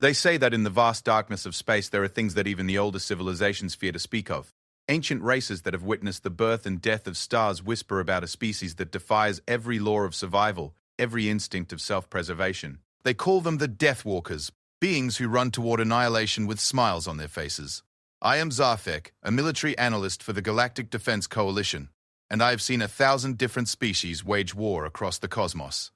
They say that in the vast darkness of space there are things that even the oldest civilizations fear to speak of. Ancient races that have witnessed the birth and death of stars whisper about a species that defies every law of survival, every instinct of self-preservation. They call them the Death Walkers, beings who run toward annihilation with smiles on their faces. I am Zarfek, a military analyst for the Galactic Defense Coalition, and I have seen 1,000 different species wage war across the cosmos.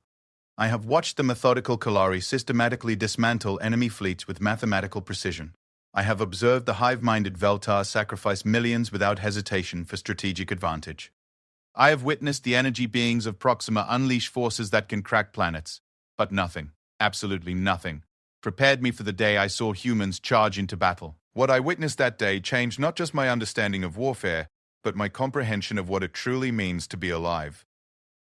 I have watched the methodical Kalari systematically dismantle enemy fleets with mathematical precision. I have observed the hive-minded Veltar sacrifice millions without hesitation for strategic advantage. I have witnessed the energy beings of Proxima unleash forces that can crack planets, but nothing, absolutely nothing, prepared me for the day I saw humans charge into battle. What I witnessed that day changed not just my understanding of warfare, but my comprehension of what it truly means to be alive.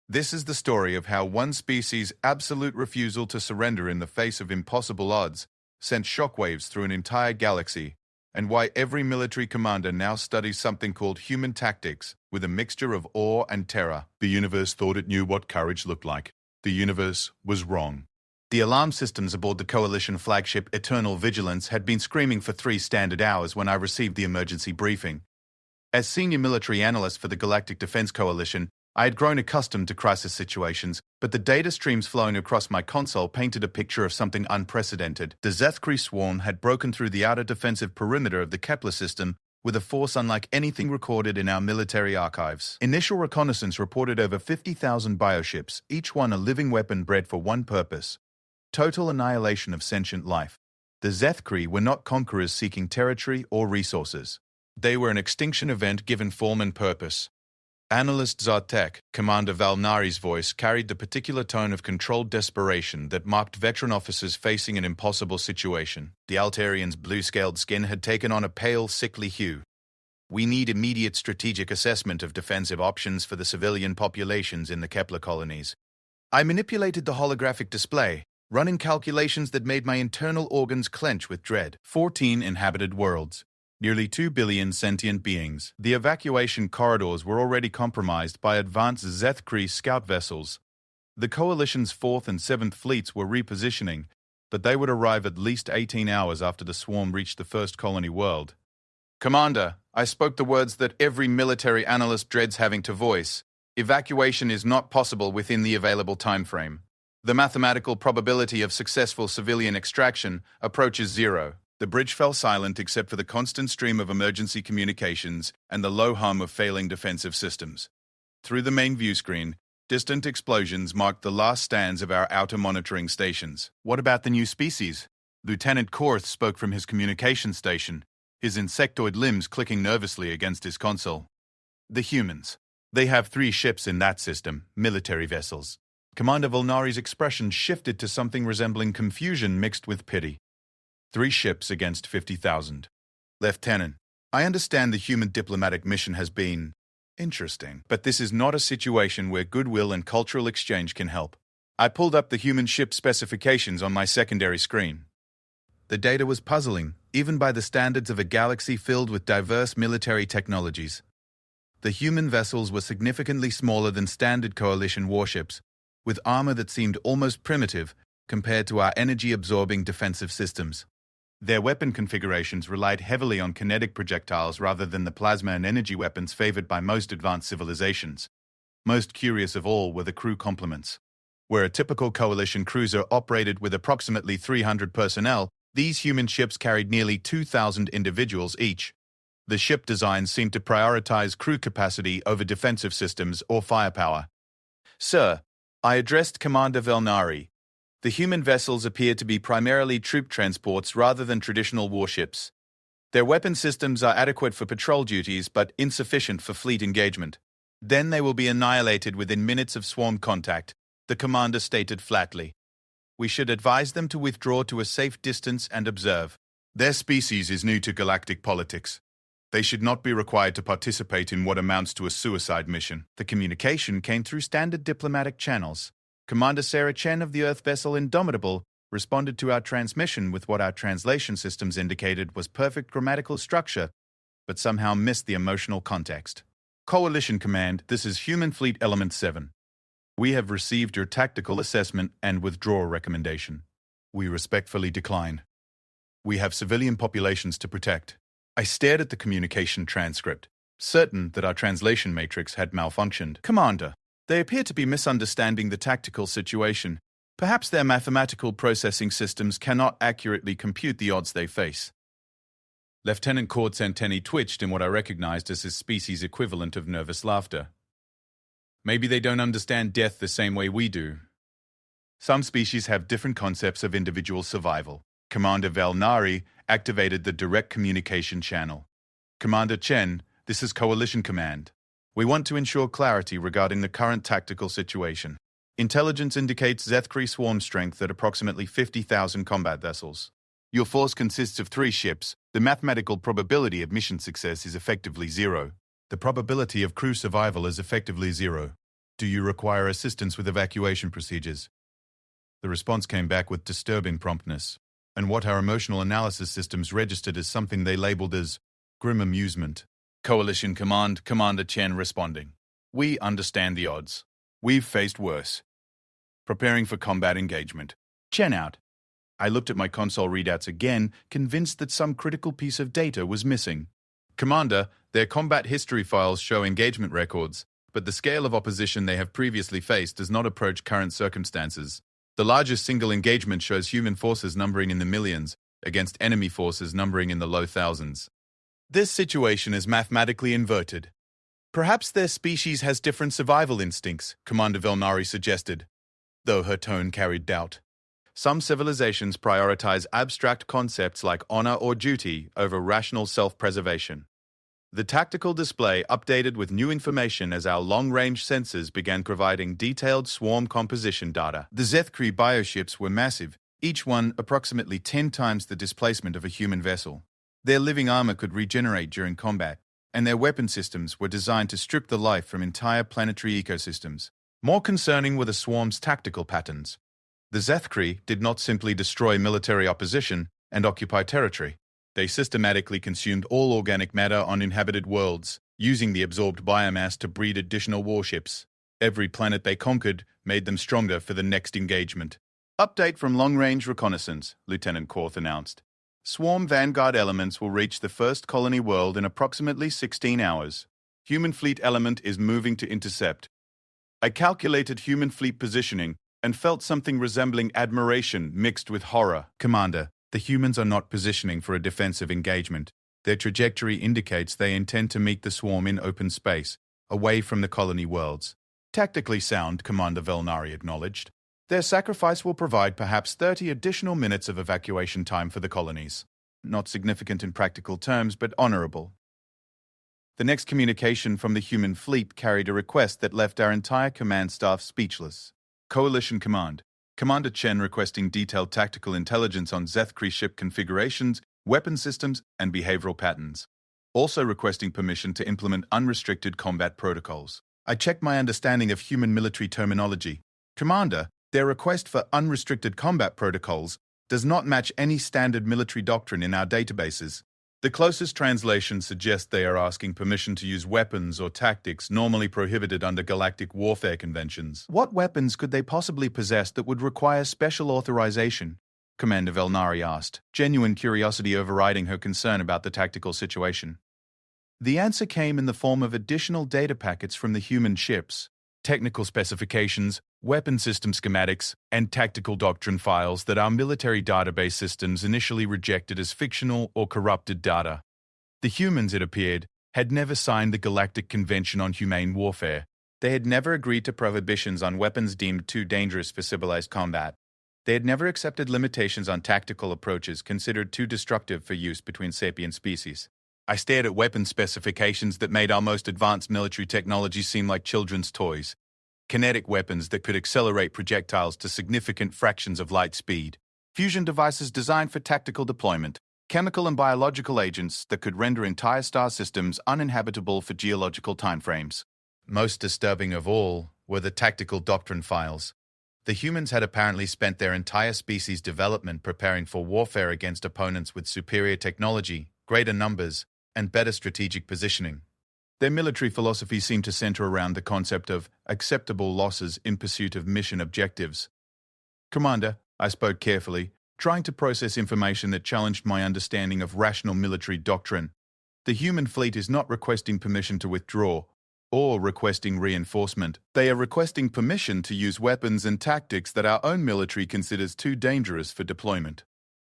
This is the story of how one species' absolute refusal to surrender in the face of impossible odds sent shockwaves through an entire galaxy, and why every military commander now studies something called human tactics with a mixture of awe and terror. The universe thought it knew what courage looked like. The universe was wrong. The alarm systems aboard the Coalition flagship Eternal Vigilance had been screaming for 3 standard hours when I received the emergency briefing. As senior military analyst for the Galactic Defense Coalition, I had grown accustomed to crisis situations, but the data streams flowing across my console painted a picture of something unprecedented. The Zethkri swarm had broken through the outer defensive perimeter of the Kepler system with a force unlike anything recorded in our military archives. Initial reconnaissance reported over 50,000 bioships, each one a living weapon bred for one purpose: total annihilation of sentient life. The Zethkri were not conquerors seeking territory or resources. They were an extinction event given form and purpose. Analyst Zartek, Commander Valnari's voice carried the particular tone of controlled desperation that marked veteran officers facing an impossible situation. The Altarian's blue-scaled skin had taken on a pale, sickly hue. We need immediate strategic assessment of defensive options for the civilian populations in the Kepler colonies. I manipulated the holographic display, running calculations that made my internal organs clench with dread. 14 inhabited worlds. Nearly 2 billion sentient beings. The evacuation corridors were already compromised by advanced Zethkri scout vessels. The Coalition's 4th and 7th fleets were repositioning, but they would arrive at least 18 hours after the swarm reached the first colony world. Commander, I spoke the words that every military analyst dreads having to voice. Evacuation is not possible within the available time frame. The mathematical probability of successful civilian extraction approaches 0. The bridge fell silent except for the constant stream of emergency communications and the low hum of failing defensive systems. Through the main view screen, distant explosions marked the last stands of our outer monitoring stations. What about the new species? Lieutenant Korth spoke from his communication station, his insectoid limbs clicking nervously against his console. The humans. They have 3 ships in that system, military vessels. Commander Volnari's expression shifted to something resembling confusion mixed with pity. 3 ships against 50,000. Lieutenant, I understand the human diplomatic mission has been interesting, but this is not a situation where goodwill and cultural exchange can help. I pulled up the human ship specifications on my secondary screen. The data was puzzling, even by the standards of a galaxy filled with diverse military technologies. The human vessels were significantly smaller than standard Coalition warships, with armor that seemed almost primitive compared to our energy-absorbing defensive systems. Their weapon configurations relied heavily on kinetic projectiles rather than the plasma and energy weapons favored by most advanced civilizations. Most curious of all were the crew complements. Where a typical Coalition cruiser operated with approximately 300 personnel, these human ships carried nearly 2,000 individuals each. The ship designs seemed to prioritize crew capacity over defensive systems or firepower. Sir, I addressed Commander Velnari. The human vessels appear to be primarily troop transports rather than traditional warships. Their weapon systems are adequate for patrol duties but insufficient for fleet engagement. Then they will be annihilated within minutes of swarm contact, the commander stated flatly. We should advise them to withdraw to a safe distance and observe. Their species is new to galactic politics. They should not be required to participate in what amounts to a suicide mission. The communication came through standard diplomatic channels. Commander Sarah Chen of the Earth vessel Indomitable responded to our transmission with what our translation systems indicated was perfect grammatical structure, but somehow missed the emotional context. Coalition Command, this is Human Fleet Element 7. We have received your tactical assessment and withdrawal recommendation. We respectfully decline. We have civilian populations to protect. I stared at the communication transcript, certain that our translation matrix had malfunctioned. Commander, they appear to be misunderstanding the tactical situation. Perhaps their mathematical processing systems cannot accurately compute the odds they face. Lieutenant Cord's antennae twitched in what I recognized as his species' equivalent of nervous laughter. Maybe they don't understand death the same way we do. Some species have different concepts of individual survival. Commander Valnari activated the direct communication channel. Commander Chen, this is Coalition Command. We want to ensure clarity regarding the current tactical situation. Intelligence indicates Zethkri swarm strength at approximately 50,000 combat vessels. Your force consists of 3 ships. The mathematical probability of mission success is effectively 0. The probability of crew survival is effectively 0. Do you require assistance with evacuation procedures? The response came back with disturbing promptness, and what our emotional analysis systems registered as something they labeled as grim amusement. Coalition Command, Commander Chen responding. We understand the odds. We've faced worse. Preparing for combat engagement. Chen out. I looked at my console readouts again, convinced that some critical piece of data was missing. Commander, their combat history files show engagement records, but the scale of opposition they have previously faced does not approach current circumstances. The largest single engagement shows human forces numbering in the millions against enemy forces numbering in the low thousands. This situation is mathematically inverted. Perhaps their species has different survival instincts, Commander Velnari suggested, though her tone carried doubt. Some civilizations prioritize abstract concepts like honor or duty over rational self-preservation. The tactical display updated with new information as our long-range sensors began providing detailed swarm composition data. The Zethkri bioships were massive, each one approximately 10 times the displacement of a human vessel. Their living armor could regenerate during combat, and their weapon systems were designed to strip the life from entire planetary ecosystems. More concerning were the swarm's tactical patterns. The Zethkri did not simply destroy military opposition and occupy territory. They systematically consumed all organic matter on inhabited worlds, using the absorbed biomass to breed additional warships. Every planet they conquered made them stronger for the next engagement. Update from long-range reconnaissance, Lieutenant Korth announced. Swarm Vanguard elements will reach the first colony world in approximately 16 hours. Human fleet element is moving to intercept. I calculated human fleet positioning and felt something resembling admiration mixed with horror. Commander, the humans are not positioning for a defensive engagement. Their trajectory indicates they intend to meet the swarm in open space, away from the colony worlds. Tactically sound, Commander Velnari acknowledged. Their sacrifice will provide perhaps 30 additional minutes of evacuation time for the colonies. Not significant in practical terms, but honorable. The next communication from the human fleet carried a request that left our entire command staff speechless. Coalition Command. Commander Chen requesting detailed tactical intelligence on Zethkri ship configurations, weapon systems, and behavioral patterns. Also requesting permission to implement unrestricted combat protocols. I checked my understanding of human military terminology. Commander, their request for unrestricted combat protocols does not match any standard military doctrine in our databases. The closest translation suggests they are asking permission to use weapons or tactics normally prohibited under galactic warfare conventions. What weapons could they possibly possess that would require special authorization? Commander Velnari asked, genuine curiosity overriding her concern about the tactical situation. The answer came in the form of additional data packets from the human ships, technical specifications, weapon system schematics, and tactical doctrine files that our military database systems initially rejected as fictional or corrupted data. The humans, it appeared, had never signed the Galactic Convention on Humane Warfare. They had never agreed to prohibitions on weapons deemed too dangerous for civilized combat. They had never accepted limitations on tactical approaches considered too destructive for use between sapient species. I stared at weapon specifications that made our most advanced military technology seem like children's toys. Kinetic weapons that could accelerate projectiles to significant fractions of light speed. Fusion devices designed for tactical deployment. Chemical and biological agents that could render entire star systems uninhabitable for geological timeframes. Most disturbing of all were the tactical doctrine files. The humans had apparently spent their entire species development preparing for warfare against opponents with superior technology, greater numbers, and better strategic positioning. Their military philosophy seemed to center around the concept of acceptable losses in pursuit of mission objectives. Commander, I spoke carefully, trying to process information that challenged my understanding of rational military doctrine. The human fleet is not requesting permission to withdraw or requesting reinforcement. They are requesting permission to use weapons and tactics that our own military considers too dangerous for deployment.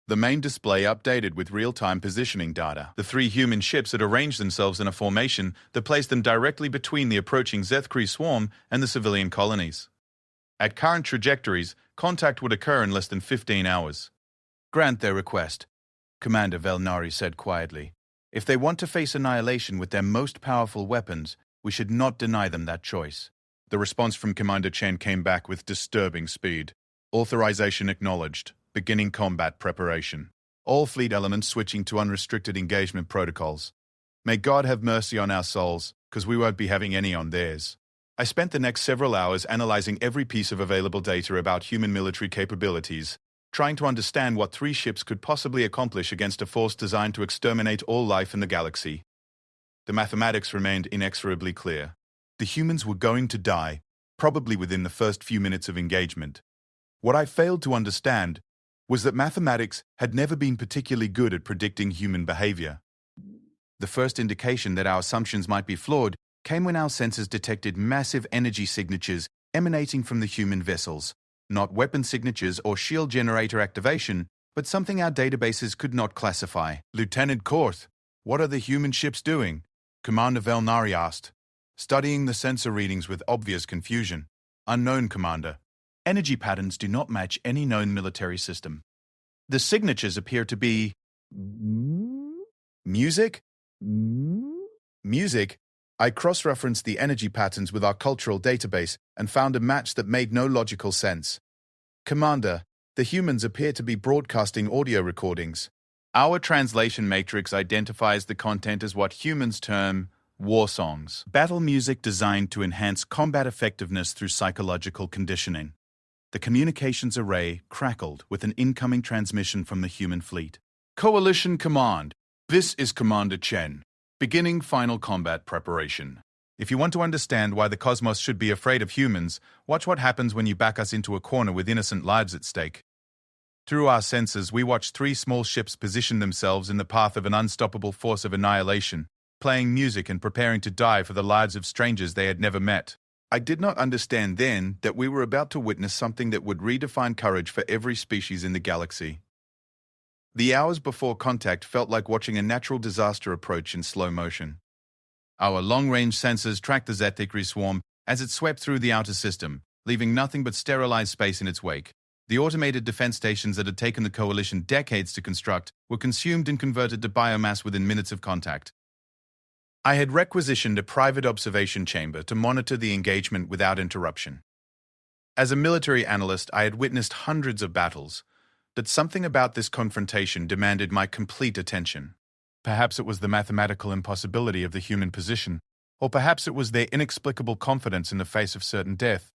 The main display updated with real-time positioning data. The 3 human ships had arranged themselves in a formation that placed them directly between the approaching Zethkri swarm and the civilian colonies. At current trajectories, contact would occur in less than 15 hours. "Grant their request," Commander Velnari said quietly. "If they want to face annihilation with their most powerful weapons, we should not deny them that choice." The response from Commander Chen came back with disturbing speed. "Authorization acknowledged. Beginning combat preparation. All fleet elements switching to unrestricted engagement protocols. May God have mercy on our souls, because we won't be having any on theirs." I spent the next several hours analyzing every piece of available data about human military capabilities, trying to understand what 3 ships could possibly accomplish against a force designed to exterminate all life in the galaxy. The mathematics remained inexorably clear. The humans were going to die, probably within the first few minutes of engagement. What I failed to understand was that mathematics had never been particularly good at predicting human behavior. The first indication that our assumptions might be flawed came when our sensors detected massive energy signatures emanating from the human vessels, not weapon signatures or shield generator activation, but something our databases could not classify. "Lieutenant Korth, what are the human ships doing?" Commander Velnari asked, studying the sensor readings with obvious confusion. "Unknown, Commander. Energy patterns do not match any known military system. The signatures appear to be... music? Music? I cross-referenced the energy patterns with our cultural database and found a match that made no logical sense. Commander, the humans appear to be broadcasting audio recordings. Our translation matrix identifies the content as what humans term war songs. Battle music designed to enhance combat effectiveness through psychological conditioning. The communications array crackled with an incoming transmission from the human fleet. "Coalition Command, this is Commander Chen. Beginning final combat preparation. If you want to understand why the cosmos should be afraid of humans, watch what happens when you back us into a corner with innocent lives at stake." Through our sensors, we watched 3 small ships position themselves in the path of an unstoppable force of annihilation, playing music and preparing to die for the lives of strangers they had never met. I did not understand then that we were about to witness something that would redefine courage for every species in the galaxy. The hours before contact felt like watching a natural disaster approach in slow motion. Our long-range sensors tracked the Zethkri swarm as it swept through the outer system, leaving nothing but sterilized space in its wake. The automated defense stations that had taken the Coalition decades to construct were consumed and converted to biomass within minutes of contact. I had requisitioned a private observation chamber to monitor the engagement without interruption. As a military analyst, I had witnessed hundreds of battles, but something about this confrontation demanded my complete attention. Perhaps it was the mathematical impossibility of the human position, or perhaps it was their inexplicable confidence in the face of certain death.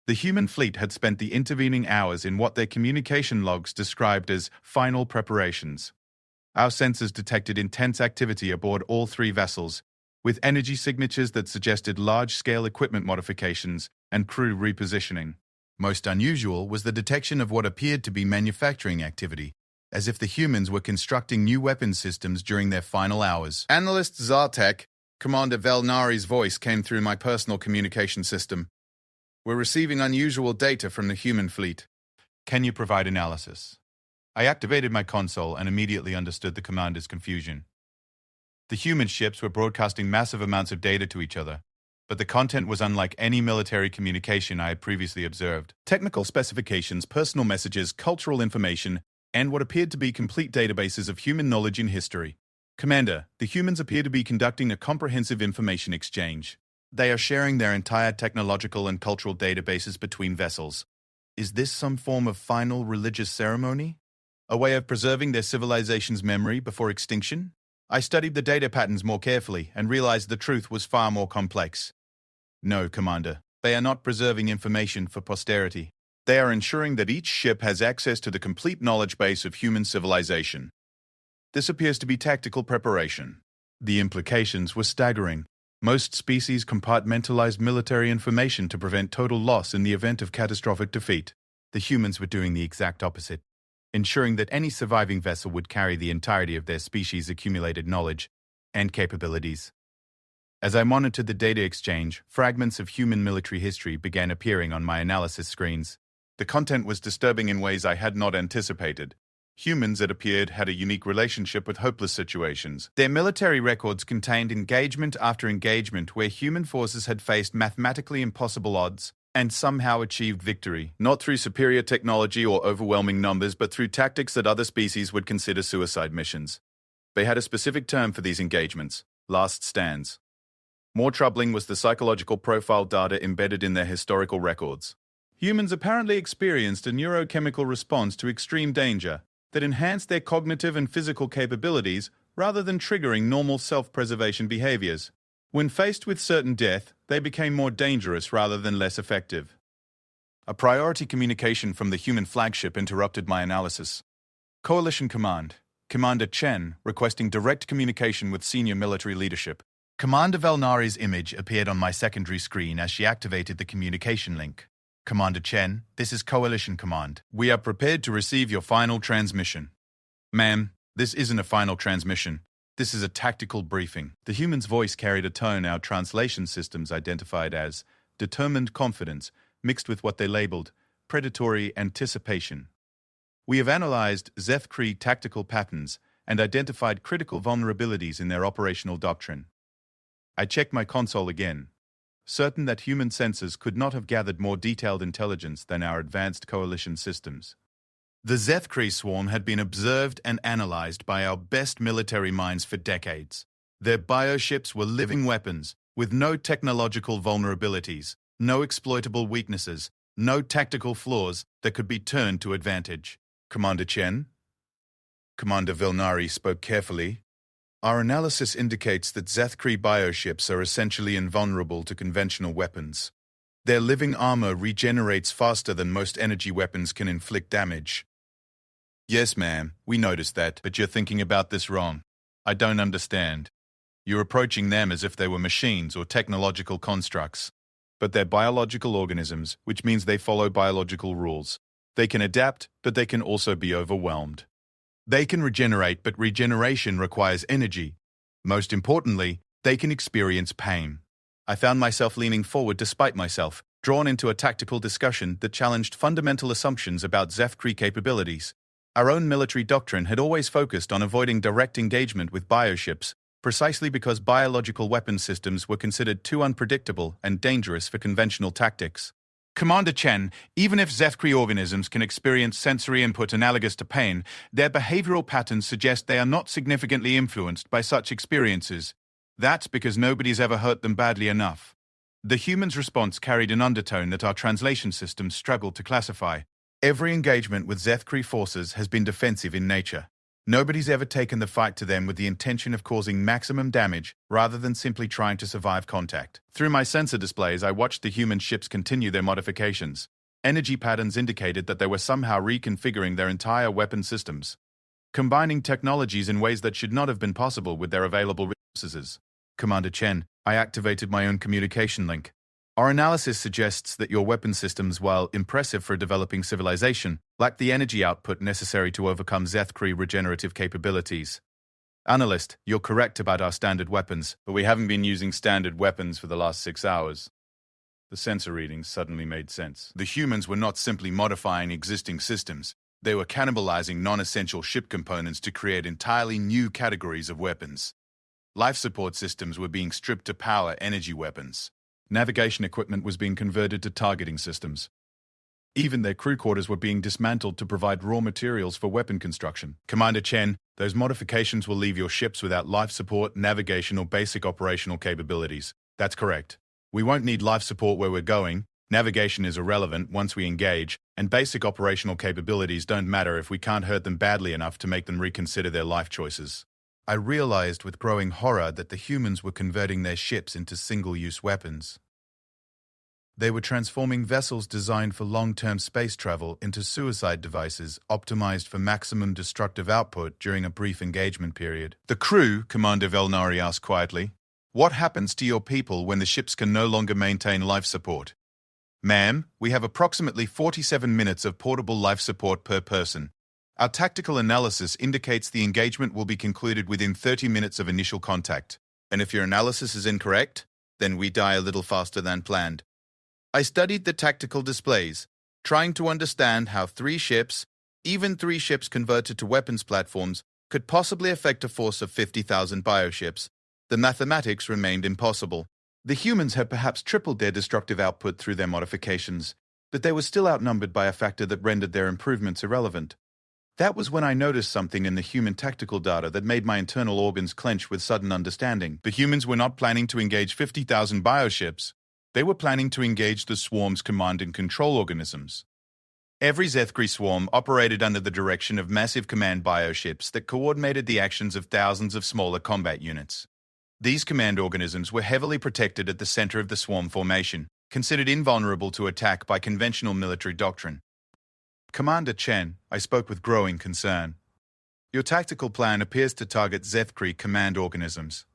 The human fleet had spent the intervening hours in what their communication logs described as final preparations. Our sensors detected intense activity aboard all 3 vessels, with energy signatures that suggested large-scale equipment modifications and crew repositioning. Most unusual was the detection of what appeared to be manufacturing activity, as if the humans were constructing new weapon systems during their final hours. "Analyst Zartek," Commander Velnari's voice came through my personal communication system. "We're receiving unusual data from the human fleet. Can you provide analysis?" I activated my console and immediately understood the commander's confusion. The human ships were broadcasting massive amounts of data to each other, but the content was unlike any military communication I had previously observed. Technical specifications, personal messages, cultural information, and what appeared to be complete databases of human knowledge in history. "Commander, the humans appear to be conducting a comprehensive information exchange. They are sharing their entire technological and cultural databases between vessels. Is this some form of final religious ceremony? A way of preserving their civilization's memory before extinction?" I studied the data patterns more carefully and realized the truth was far more complex. "No, Commander. They are not preserving information for posterity. They are ensuring that each ship has access to the complete knowledge base of human civilization. This appears to be tactical preparation." The implications were staggering. Most species compartmentalized military information to prevent total loss in the event of catastrophic defeat. The humans were doing the exact opposite. ensuring that any surviving vessel would carry the entirety of their species' accumulated knowledge and capabilities. As I monitored the data exchange, fragments of human military history began appearing on my analysis screens. The content was disturbing in ways I had not anticipated. Humans, it appeared, had a unique relationship with hopeless situations. Their military records contained engagement after engagement where human forces had faced mathematically impossible odds and somehow achieved victory, not through superior technology or overwhelming numbers, but through tactics that other species would consider suicide missions. They had a specific term for these engagements: last stands. More troubling was the psychological profile data embedded in their historical records. Humans apparently experienced a neurochemical response to extreme danger that enhanced their cognitive and physical capabilities rather than triggering normal self-preservation behaviors. When faced with certain death, they became more dangerous rather than less effective. A priority communication from the human flagship interrupted my analysis. Coalition Command. Commander Chen requesting direct communication with senior military leadership. Commander Velnari's image appeared on my secondary screen as she activated the communication link. Commander Chen, this is Coalition Command. We are prepared to receive your final transmission. Ma'am, this isn't a final transmission. This is a tactical briefing. The human's voice carried a tone our translation systems identified as determined confidence, mixed with what they labeled predatory anticipation. We have analyzed Zeth-Kree tactical patterns and identified critical vulnerabilities in their operational doctrine. I checked my console again, certain that human sensors could not have gathered more detailed intelligence than our advanced coalition systems. The Zeth-Kree swarm had been observed and analyzed by our best military minds for decades. Their bioships were living weapons, with no technological vulnerabilities, no exploitable weaknesses, no tactical flaws that could be turned to advantage. Commander Chen? Commander Vilnari spoke carefully. Our analysis indicates that Zeth-Kree bioships are essentially invulnerable to conventional weapons. Their living armor regenerates faster than most energy weapons can inflict damage. Yes, ma'am, we noticed that, but you're thinking about this wrong. I don't understand. You're approaching them as if they were machines or technological constructs. But they're biological organisms, which means they follow biological rules. They can adapt, but they can also be overwhelmed. They can regenerate, but regeneration requires energy. Most importantly, they can experience pain. I found myself leaning forward despite myself, drawn into a tactical discussion that challenged fundamental assumptions about Zeth-Kree capabilities. Our own military doctrine had always focused on avoiding direct engagement with bioships, precisely because biological weapon systems were considered too unpredictable and dangerous for conventional tactics. Commander Chen, even if Zeth-Kree organisms can experience sensory input analogous to pain, their behavioral patterns suggest they are not significantly influenced by such experiences. That's because nobody's ever hurt them badly enough. The human's response carried an undertone that our translation systems struggled to classify. Every engagement with Zeth-Kree forces has been defensive in nature. Nobody's ever taken the fight to them with the intention of causing maximum damage rather than simply trying to survive contact. Through my sensor displays, I watched the human ships continue their modifications. Energy patterns indicated that they were somehow reconfiguring their entire weapon systems, combining technologies in ways that should not have been possible with their available resources. Commander Chen, I activated my own communication link. Our analysis suggests that your weapon systems, while impressive for a developing civilization, lack the energy output necessary to overcome Zeth-Kree regenerative capabilities. Analyst, you're correct about our standard weapons, but we haven't been using standard weapons for the last 6 hours. The sensor readings suddenly made sense. The humans were not simply modifying existing systems. They were cannibalizing non-essential ship components to create entirely new categories of weapons. Life support systems were being stripped to power energy weapons. Navigation equipment was being converted to targeting systems. Even their crew quarters were being dismantled to provide raw materials for weapon construction. Commander Chen, those modifications will leave your ships without life support, navigation, or basic operational capabilities. That's correct. We won't need life support where we're going, navigation is irrelevant once we engage, and basic operational capabilities don't matter if we can't hurt them badly enough to make them reconsider their life choices. I realized with growing horror that the humans were converting their ships into single-use weapons. They were transforming vessels designed for long-term space travel into suicide devices optimized for maximum destructive output during a brief engagement period. The crew, Commander Velnari asked quietly, what happens to your people when the ships can no longer maintain life support? Ma'am, we have approximately 47 minutes of portable life support per person. Our tactical analysis indicates the engagement will be concluded within 30 minutes of initial contact. And if your analysis is incorrect, then we die a little faster than planned. I studied the tactical displays, trying to understand how even three ships converted to weapons platforms, could possibly affect a force of 50,000 bioships. The mathematics remained impossible. The humans had perhaps tripled their destructive output through their modifications, but they were still outnumbered by a factor that rendered their improvements irrelevant. That was when I noticed something in the human tactical data that made my internal organs clench with sudden understanding. The humans were not planning to engage 50,000 bioships. They were planning to engage the swarm's command and control organisms. Every Zethkri swarm operated under the direction of massive command bioships that coordinated the actions of thousands of smaller combat units. These command organisms were heavily protected at the center of the swarm formation, considered invulnerable to attack by conventional military doctrine. Commander Chen, I spoke with growing concern. Your tactical plan appears to target Zethkri command organisms.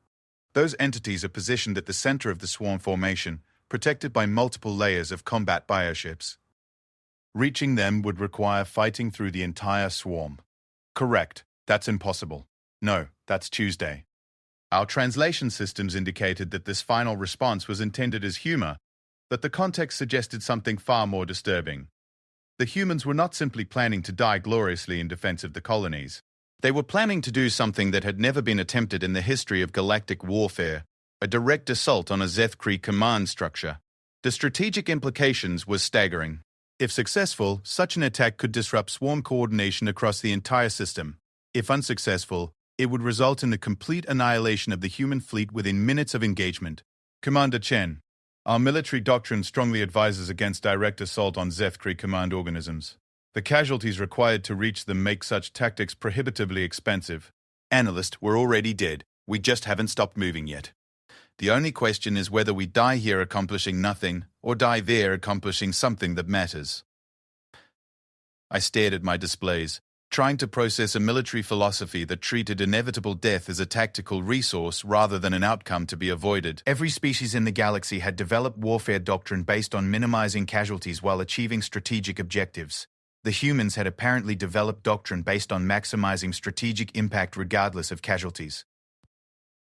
Those entities are positioned at the center of the swarm formation, protected by multiple layers of combat bioships. Reaching them would require fighting through the entire swarm. Correct, that's impossible. No, that's Tuesday. Our translation systems indicated that this final response was intended as humor, but the context suggested something far more disturbing. The humans were not simply planning to die gloriously in defense of the colonies. They were planning to do something that had never been attempted in the history of galactic warfare, a direct assault on a Zethkri command structure. The strategic implications were staggering. If successful, such an attack could disrupt swarm coordination across the entire system. If unsuccessful, it would result in the complete annihilation of the human fleet within minutes of engagement. Commander Chen, our military doctrine strongly advises against direct assault on Zethkri command organisms. The casualties required to reach them make such tactics prohibitively expensive. Analyst, we're already dead. We just haven't stopped moving yet. The only question is whether we die here accomplishing nothing, or die there accomplishing something that matters. I stared at my displays, trying to process a military philosophy that treated inevitable death as a tactical resource rather than an outcome to be avoided. Every species in the galaxy had developed warfare doctrine based on minimizing casualties while achieving strategic objectives. The humans had apparently developed doctrine based on maximizing strategic impact regardless of casualties.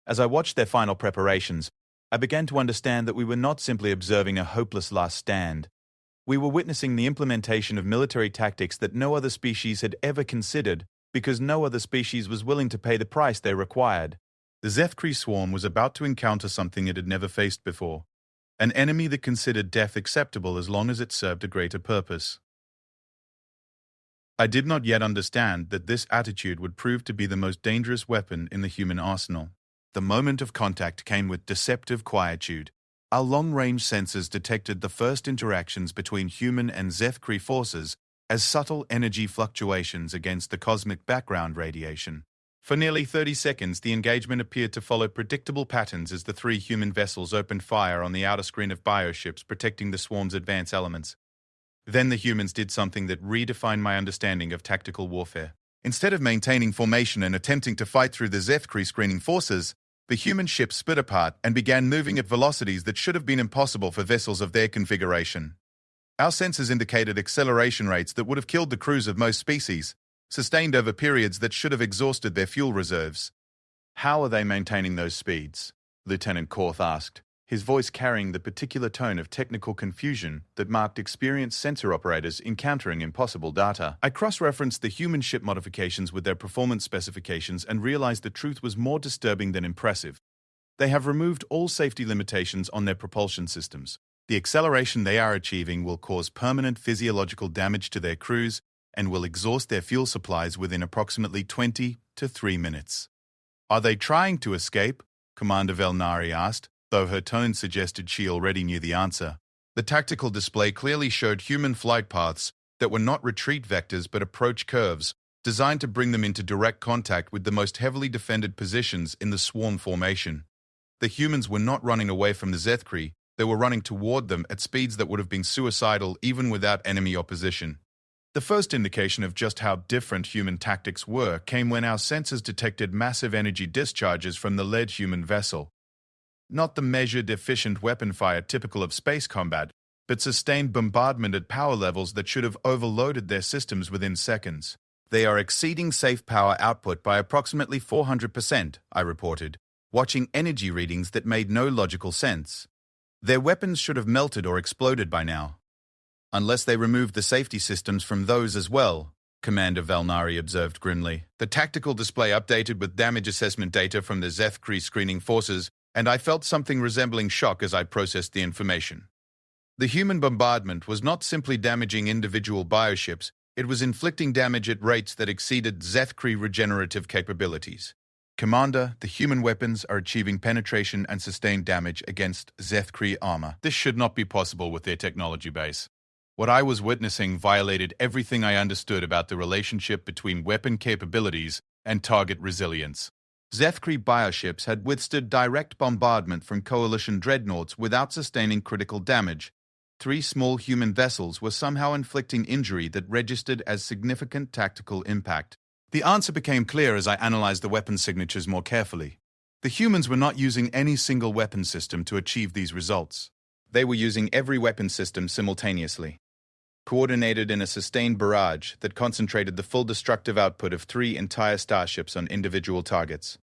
As I watched their final preparations, I began to understand that we were not simply observing a hopeless last stand. We were witnessing the implementation of military tactics that no other species had ever considered because no other species was willing to pay the price they required. The Zethkri swarm was about to encounter something it had never faced before, an enemy that considered death acceptable as long as it served a greater purpose. I did not yet understand that this attitude would prove to be the most dangerous weapon in the human arsenal. The moment of contact came with deceptive quietude. Our long-range sensors detected the first interactions between human and Zethkri forces as subtle energy fluctuations against the cosmic background radiation. For nearly 30 seconds, the engagement appeared to follow predictable patterns as the three human vessels opened fire on the outer screen of bioships protecting the swarm's advanced elements. Then the humans did something that redefined my understanding of tactical warfare. Instead of maintaining formation and attempting to fight through the Zethkri screening forces, the human ship split apart and began moving at velocities that should have been impossible for vessels of their configuration. Our sensors indicated acceleration rates that would have killed the crews of most species, sustained over periods that should have exhausted their fuel reserves. How are they maintaining those speeds? Lieutenant Korth asked, his voice carrying the particular tone of technical confusion that marked experienced sensor operators encountering impossible data. I cross-referenced the human ship modifications with their performance specifications and realized the truth was more disturbing than impressive. They have removed all safety limitations on their propulsion systems. The acceleration they are achieving will cause permanent physiological damage to their crews and will exhaust their fuel supplies within approximately 20 to 3 minutes. Are they trying to escape? Commander Velnari asked, though her tone suggested she already knew the answer. The tactical display clearly showed human flight paths that were not retreat vectors but approach curves, designed to bring them into direct contact with the most heavily defended positions in the swarm formation. The humans were not running away from the Zethkri, they were running toward them at speeds that would have been suicidal even without enemy opposition. The first indication of just how different human tactics were came when our sensors detected massive energy discharges from the lead human vessel. Not the measured, efficient weapon fire typical of space combat, but sustained bombardment at power levels that should have overloaded their systems within seconds. They are exceeding safe power output by approximately 400%, I reported, watching energy readings that made no logical sense. Their weapons should have melted or exploded by now. Unless they removed the safety systems from those as well, Commander Valnari observed grimly. The tactical display updated with damage assessment data from the Zethkri screening forces, and I felt something resembling shock as I processed the information. The human bombardment was not simply damaging individual bioships, it was inflicting damage at rates that exceeded Zethkri regenerative capabilities. Commander, the human weapons are achieving penetration and sustained damage against Zethkri armor. This should not be possible with their technology base. What I was witnessing violated everything I understood about the relationship between weapon capabilities and target resilience. Zethkri bioships had withstood direct bombardment from Coalition dreadnoughts without sustaining critical damage. 3 small human vessels were somehow inflicting injury that registered as significant tactical impact. The answer became clear as I analyzed the weapon signatures more carefully. The humans were not using any single weapon system to achieve these results. They were using every weapon system simultaneously, coordinated in a sustained barrage that concentrated the full destructive output of 3 entire starships on individual targets.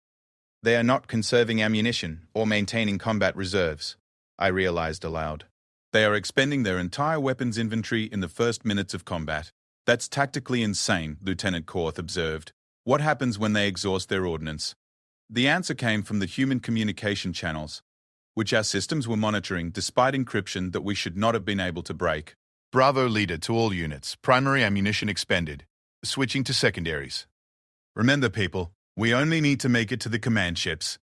They are not conserving ammunition or maintaining combat reserves, I realized aloud. They are expending their entire weapons inventory in the first minutes of combat. That's tactically insane, Lieutenant Korth observed. What happens when they exhaust their ordnance? The answer came from the human communication channels, which our systems were monitoring despite encryption that we should not have been able to break. Bravo leader to all units. Primary ammunition expended. Switching to secondaries. Remember, people, we only need to make it to the command ships.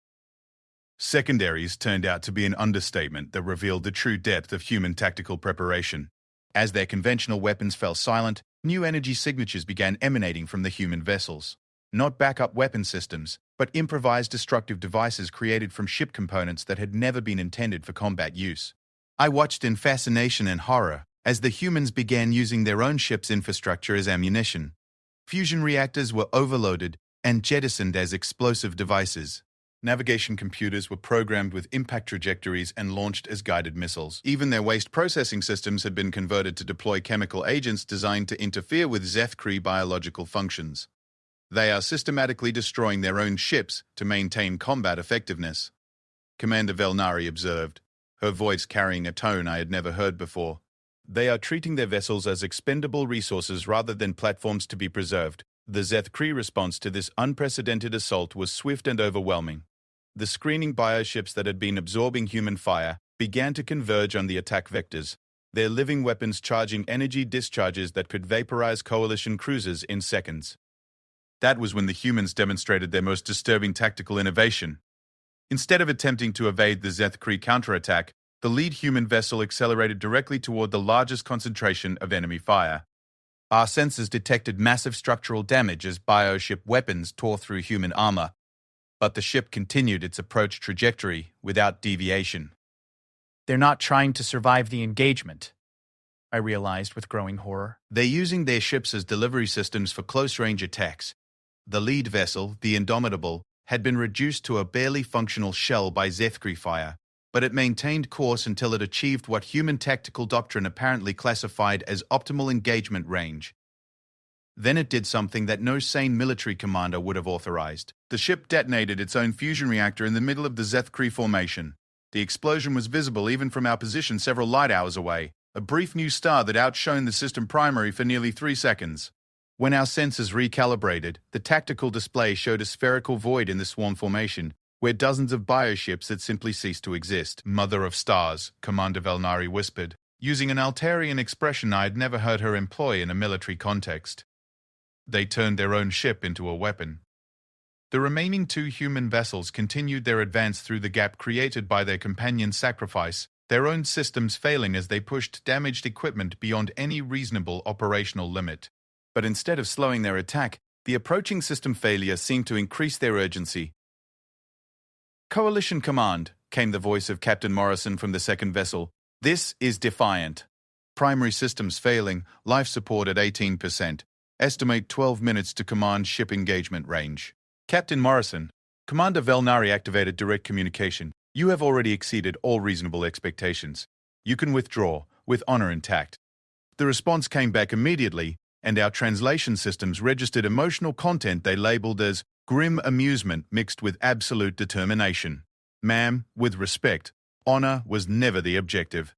Secondaries turned out to be an understatement that revealed the true depth of human tactical preparation. As their conventional weapons fell silent, new energy signatures began emanating from the human vessels. Not backup weapon systems, but improvised destructive devices created from ship components that had never been intended for combat use. I watched in fascination and horror as the humans began using their own ship's infrastructure as ammunition. Fusion reactors were overloaded and jettisoned as explosive devices. Navigation computers were programmed with impact trajectories and launched as guided missiles. Even their waste processing systems had been converted to deploy chemical agents designed to interfere with Zethkri biological functions. They are systematically destroying their own ships to maintain combat effectiveness, Commander Valnari observed, her voice carrying a tone I had never heard before. They are treating their vessels as expendable resources rather than platforms to be preserved. The Zethkri response to this unprecedented assault was swift and overwhelming. The screening bioships that had been absorbing human fire began to converge on the attack vectors, their living weapons charging energy discharges that could vaporize Coalition cruisers in seconds. That was when the humans demonstrated their most disturbing tactical innovation. Instead of attempting to evade the Zethkri counterattack, the lead human vessel accelerated directly toward the largest concentration of enemy fire. Our sensors detected massive structural damage as bioship weapons tore through human armor, but the ship continued its approach trajectory without deviation. They're not trying to survive the engagement, I realized with growing horror. They're using their ships as delivery systems for close-range attacks. The lead vessel, the Indomitable, had been reduced to a barely functional shell by Zethkri fire, but it maintained course until it achieved what human tactical doctrine apparently classified as optimal engagement range. Then it did something that no sane military commander would have authorized. The ship detonated its own fusion reactor in the middle of the Zethkri formation. The explosion was visible even from our position several light hours away, a brief new star that outshone the system primary for nearly 3 seconds. When our sensors recalibrated, the tactical display showed a spherical void in the swarm formation, where dozens of bioships had simply ceased to exist. Mother of stars, Commander Valnari whispered, using an Altarian expression I had never heard her employ in a military context. They turned their own ship into a weapon. The remaining 2 human vessels continued their advance through the gap created by their companion's sacrifice, their own systems failing as they pushed damaged equipment beyond any reasonable operational limit. But instead of slowing their attack, the approaching system failure seemed to increase their urgency. Coalition Command, came the voice of Captain Morrison from the second vessel. This is Defiant. Primary systems failing, life support at 18%. Estimate 12 minutes to command ship engagement range. Captain Morrison, Commander Valnari activated direct communication. You have already exceeded all reasonable expectations. You can withdraw, with honor intact. The response came back immediately, and our translation systems registered emotional content they labeled as grim amusement mixed with absolute determination. Ma'am, with respect, honor was never the objective.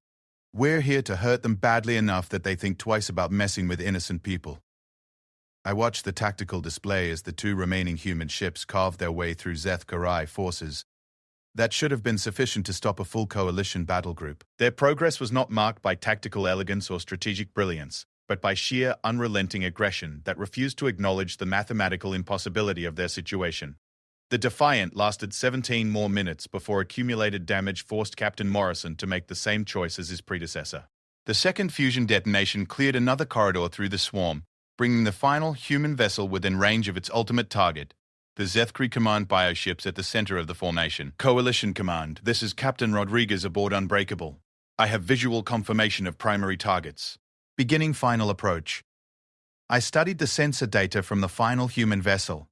We're here to hurt them badly enough that they think twice about messing with innocent people. I watched the tactical display as the two remaining human ships carved their way through Zeth-Karai forces. That should have been sufficient to stop a full coalition battle group. Their progress was not marked by tactical elegance or strategic brilliance, but by sheer, unrelenting aggression that refused to acknowledge the mathematical impossibility of their situation. The Defiant lasted 17 more minutes before accumulated damage forced Captain Morrison to make the same choice as his predecessor. The second fusion detonation cleared another corridor through the swarm, bringing the final human vessel within range of its ultimate target, the Zethkri Command bioships at the center of the formation. Coalition Command, this is Captain Rodriguez aboard Unbreakable. I have visual confirmation of primary targets. Beginning final approach. I studied the sensor data from the final human vessel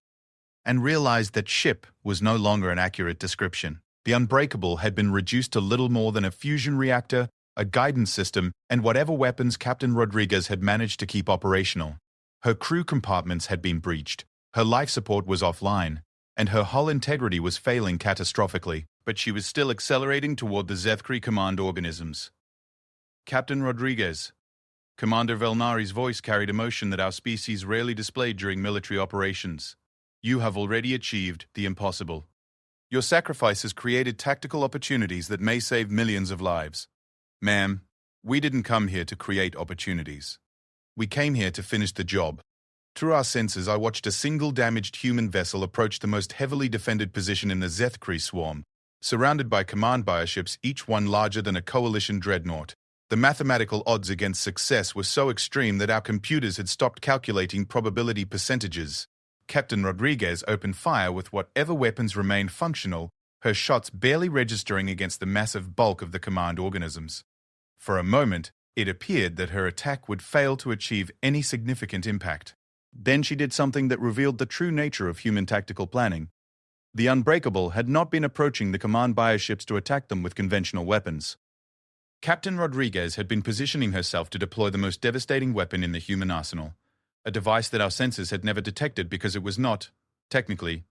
and realized that ship was no longer an accurate description. The Unbreakable had been reduced to little more than a fusion reactor, a guidance system, and whatever weapons Captain Rodriguez had managed to keep operational. Her crew compartments had been breached, her life support was offline, and her hull integrity was failing catastrophically, but she was still accelerating toward the Zethkri command organisms. Captain Rodriguez. Commander Velnari's voice carried emotion that our species rarely displayed during military operations. You have already achieved the impossible. Your sacrifice has created tactical opportunities that may save millions of lives. Ma'am, we didn't come here to create opportunities. We came here to finish the job. Through our sensors, I watched a single damaged human vessel approach the most heavily defended position in the Zethkri swarm, surrounded by command bioships, each one larger than a coalition dreadnought. The mathematical odds against success were so extreme that our computers had stopped calculating probability percentages. Captain Rodriguez opened fire with whatever weapons remained functional, her shots barely registering against the massive bulk of the command organisms. For a moment, it appeared that her attack would fail to achieve any significant impact. Then she did something that revealed the true nature of human tactical planning. The Unbreakable had not been approaching the command bioships to attack them with conventional weapons. Captain Rodriguez had been positioning herself to deploy the most devastating weapon in the human arsenal, a device that our sensors had never detected because it was not, technically,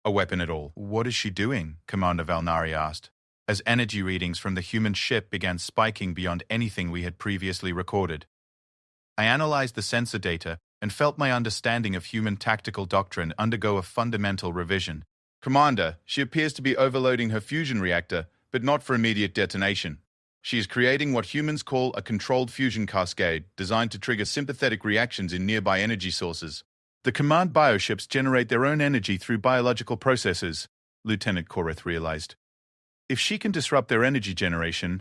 a weapon at all. What is she doing? Commander Valnari asked, as energy readings from the human ship began spiking beyond anything we had previously recorded. I analyzed the sensor data and felt my understanding of human tactical doctrine undergo a fundamental revision. Commander, she appears to be overloading her fusion reactor, but not for immediate detonation. She is creating what humans call a controlled fusion cascade, designed to trigger sympathetic reactions in nearby energy sources. The command bioships generate their own energy through biological processes, Lieutenant Koreth realized. If she can disrupt their energy generation,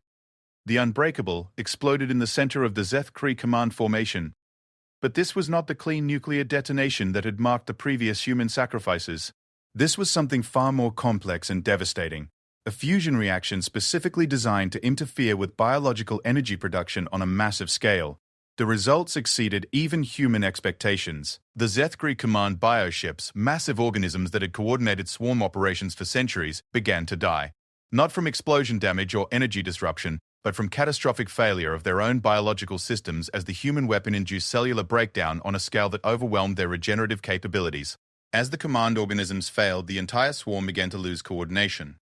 the Unbreakable exploded in the center of the Zethkri command formation. But this was not the clean nuclear detonation that had marked the previous human sacrifices. This was something far more complex and devastating. A fusion reaction specifically designed to interfere with biological energy production on a massive scale. The results exceeded even human expectations. The Zethkri command bioships, massive organisms that had coordinated swarm operations for centuries, began to die. Not from explosion damage or energy disruption, but from catastrophic failure of their own biological systems as the human weapon induced cellular breakdown on a scale that overwhelmed their regenerative capabilities. As the command organisms failed, the entire swarm began to lose coordination.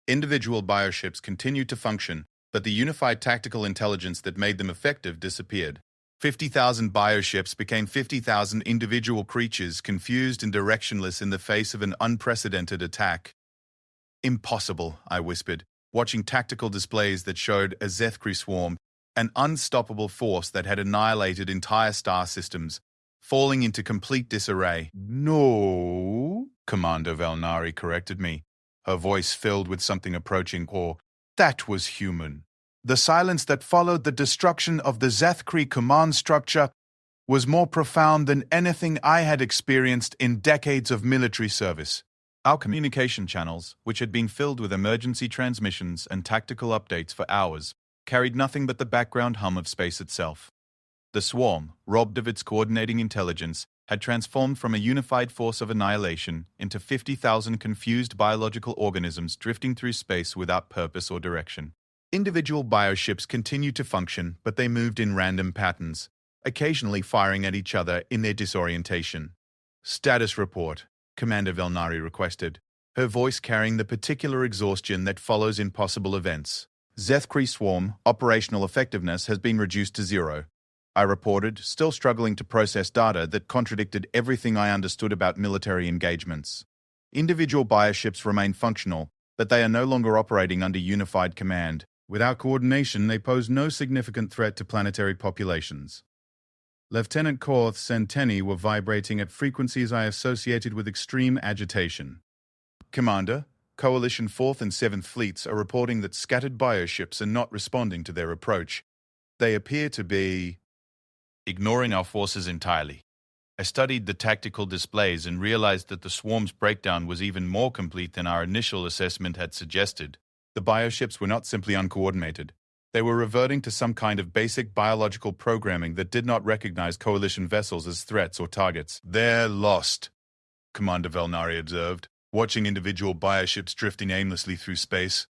Individual bioships continued to function, but the unified tactical intelligence that made them effective disappeared. 50,000 bioships became 50,000 individual creatures, confused and directionless in the face of an unprecedented attack. Impossible, I whispered, watching tactical displays that showed a Zethkri swarm, an unstoppable force that had annihilated entire star systems, falling into complete disarray. No, Commander Valnari corrected me, her voice filled with something approaching awe. That was human. The silence that followed the destruction of the Zethkri command structure was more profound than anything I had experienced in decades of military service. Our communication channels, which had been filled with emergency transmissions and tactical updates for hours, carried nothing but the background hum of space itself. The swarm, robbed of its coordinating intelligence, had transformed from a unified force of annihilation into 50,000 confused biological organisms drifting through space without purpose or direction. Individual bioships continued to function, but they moved in random patterns, occasionally firing at each other in their disorientation. "Status report," Commander Velnari requested, her voice carrying the particular exhaustion that follows impossible events. "Zethkri swarm operational effectiveness has been reduced to 0. I reported, still struggling to process data that contradicted everything I understood about military engagements. "Individual bioships remain functional, but they are no longer operating under unified command. Without coordination, they pose no significant threat to planetary populations. Lieutenant Korth's antennae were vibrating at frequencies I associated with extreme agitation. Commander, Coalition 4th and 7th Fleets are reporting that scattered bioships are not responding to their approach. They appear to be ignoring our forces entirely. I studied the tactical displays and realized that the swarm's breakdown was even more complete than our initial assessment had suggested. The bioships were not simply uncoordinated. They were reverting to some kind of basic biological programming that did not recognize Coalition vessels as threats or targets. "They're lost," Commander Velnari observed, watching individual bioships drifting aimlessly through space.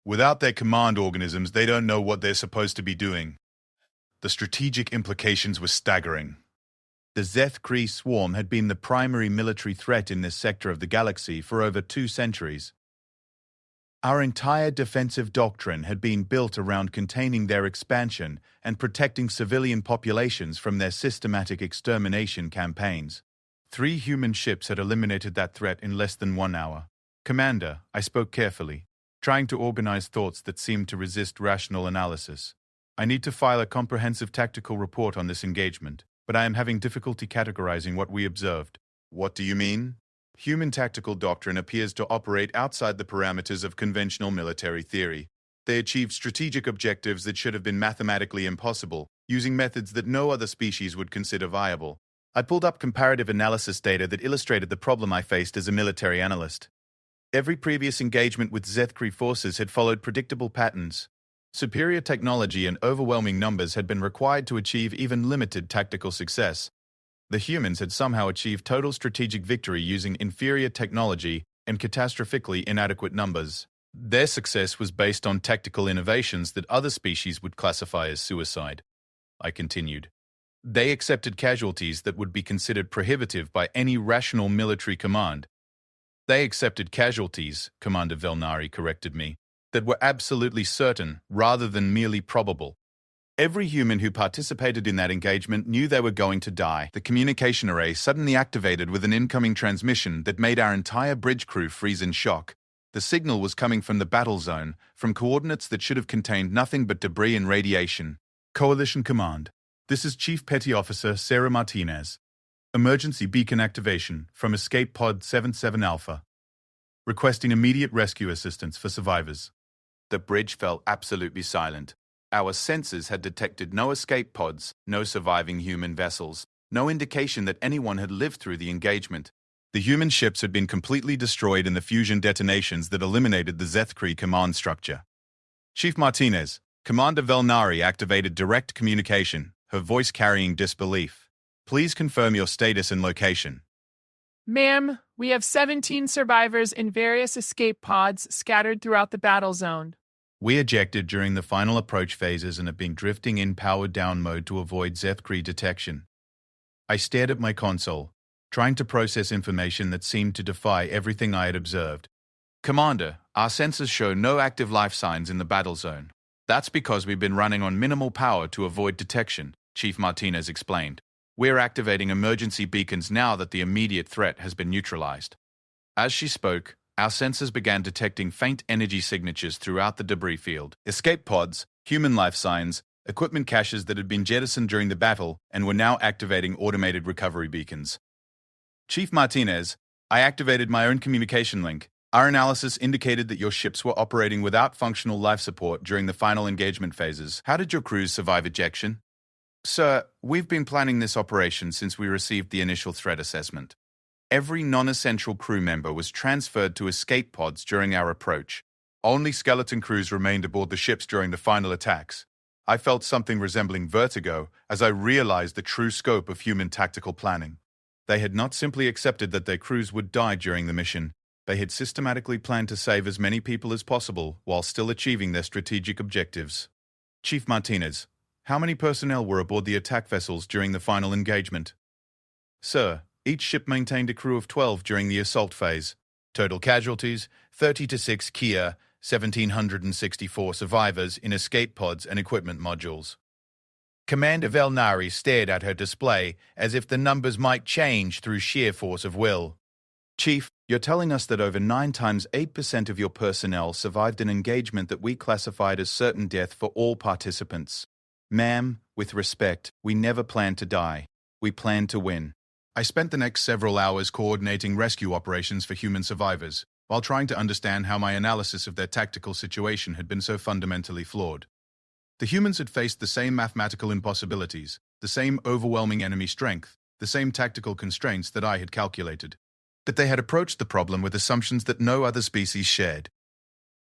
"Without their command organisms, they don't know what they're supposed to be doing." The strategic implications were staggering. The Zethkri swarm had been the primary military threat in this sector of the galaxy for over 2 centuries. Our entire defensive doctrine had been built around containing their expansion and protecting civilian populations from their systematic extermination campaigns. 3 human ships had eliminated that threat in less than 1 hour. "Commander," I spoke carefully, trying to organize thoughts that seemed to resist rational analysis. "I need to file a comprehensive tactical report on this engagement, but I am having difficulty categorizing what we observed." "What do you mean?" "Human tactical doctrine appears to operate outside the parameters of conventional military theory. They achieved strategic objectives that should have been mathematically impossible, using methods that no other species would consider viable." I pulled up comparative analysis data that illustrated the problem I faced as a military analyst. Every previous engagement with Zethkri forces had followed predictable patterns. Superior technology and overwhelming numbers had been required to achieve even limited tactical success. The humans had somehow achieved total strategic victory using inferior technology and catastrophically inadequate numbers. Their success was based on tactical innovations that other species would classify as suicide. I continued. They accepted casualties that would be considered prohibitive by any rational military command. "They accepted casualties," Commander Velnari corrected me, "that were absolutely certain rather than merely probable. Every human who participated in that engagement knew they were going to die." The communication array suddenly activated with an incoming transmission that made our entire bridge crew freeze in shock. The signal was coming from the battle zone, from coordinates that should have contained nothing but debris and radiation. "Coalition Command. This is Chief Petty Officer Sarah Martinez. Emergency beacon activation from Escape Pod 77 Alpha. Requesting immediate rescue assistance for survivors." The bridge fell absolutely silent. Our sensors had detected no escape pods, no surviving human vessels, no indication that anyone had lived through the engagement. The human ships had been completely destroyed in the fusion detonations that eliminated the Zethkri command structure. "Chief Martinez, Commander Velnari activated direct communication, her voice carrying disbelief. Please confirm your status and location." "Ma'am, we have 17 survivors in various escape pods scattered throughout the battle zone." We ejected during the final approach phases and have been drifting in powered down mode to avoid Zethkri detection. I stared at my console, trying to process information that seemed to defy everything I had observed. "Commander, our sensors show no active life signs in the battle zone. That's because we've been running on minimal power to avoid detection," Chief Martinez explained. "We're activating emergency beacons now that the immediate threat has been neutralized." As she spoke, our sensors began detecting faint energy signatures throughout the debris field. Escape pods, human life signs, equipment caches that had been jettisoned during the battle and were now activating automated recovery beacons. "Chief Martinez, I activated my own communication link. Our analysis indicated that your ships were operating without functional life support during the final engagement phases. How did your crews survive ejection?" "Sir, we've been planning this operation since we received the initial threat assessment. Every non-essential crew member was transferred to escape pods during our approach. Only skeleton crews remained aboard the ships during the final attacks. I felt something resembling vertigo as I realized the true scope of human tactical planning. They had not simply accepted that their crews would die during the mission. They had systematically planned to save as many people as possible while still achieving their strategic objectives." "Chief Martinez, How many personnel were aboard the attack vessels during the final engagement? Sir, each ship maintained a crew of 12 during the assault phase. Total casualties, 30 to 6 Kia, 1,764 survivors in escape pods and equipment modules. Commander Velnari stared at her display as if the numbers might change through sheer force of will. Chief, you're telling us that over 9 times 8% of your personnel survived an engagement that we classified as certain death for all participants. Ma'am, with respect, we never planned to die. We planned to win. I spent the next several hours coordinating rescue operations for human survivors, while trying to understand how my analysis of their tactical situation had been so fundamentally flawed. The humans had faced the same mathematical impossibilities, the same overwhelming enemy strength, the same tactical constraints that I had calculated. But they had approached the problem with assumptions that no other species shared.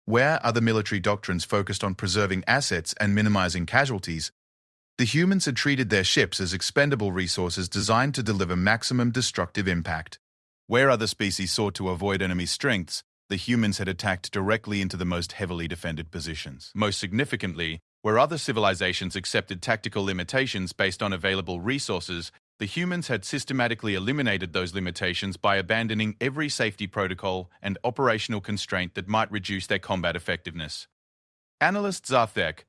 Where other military doctrines focused on preserving assets and minimizing casualties, the humans had treated their ships as expendable resources designed to deliver maximum destructive impact. Where other species sought to avoid enemy strengths, the humans had attacked directly into the most heavily defended positions. Most significantly, where other civilizations accepted tactical limitations based on available resources, the humans had systematically eliminated those limitations by abandoning every safety protocol and operational constraint that might reduce their combat effectiveness. Analyst Zarthek,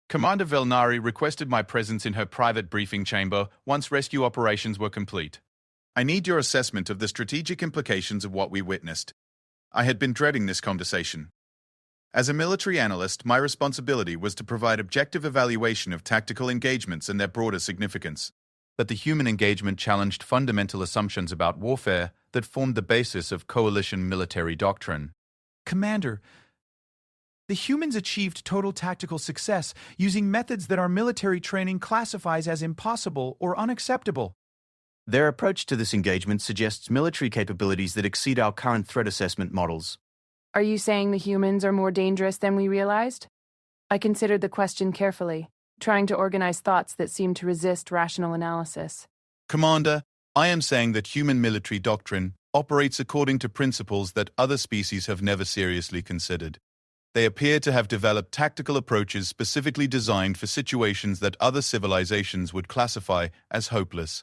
Commander Velnari requested my presence in her private briefing chamber once rescue operations were complete. I need your assessment of the strategic implications of what we witnessed. I had been dreading this conversation. As a military analyst, my responsibility was to provide objective evaluation of tactical engagements and their broader significance. But the human engagement challenged fundamental assumptions about warfare that formed the basis of coalition military doctrine. Commander, the humans achieved total tactical success using methods that our military training classifies as impossible or unacceptable. Their approach to this engagement suggests military capabilities that exceed our current threat assessment models. Are you saying the humans are more dangerous than we realized? I considered the question carefully, trying to organize thoughts that seemed to resist rational analysis. Commander, I am saying that human military doctrine operates according to principles that other species have never seriously considered. They appear to have developed tactical approaches specifically designed for situations that other civilizations would classify as hopeless.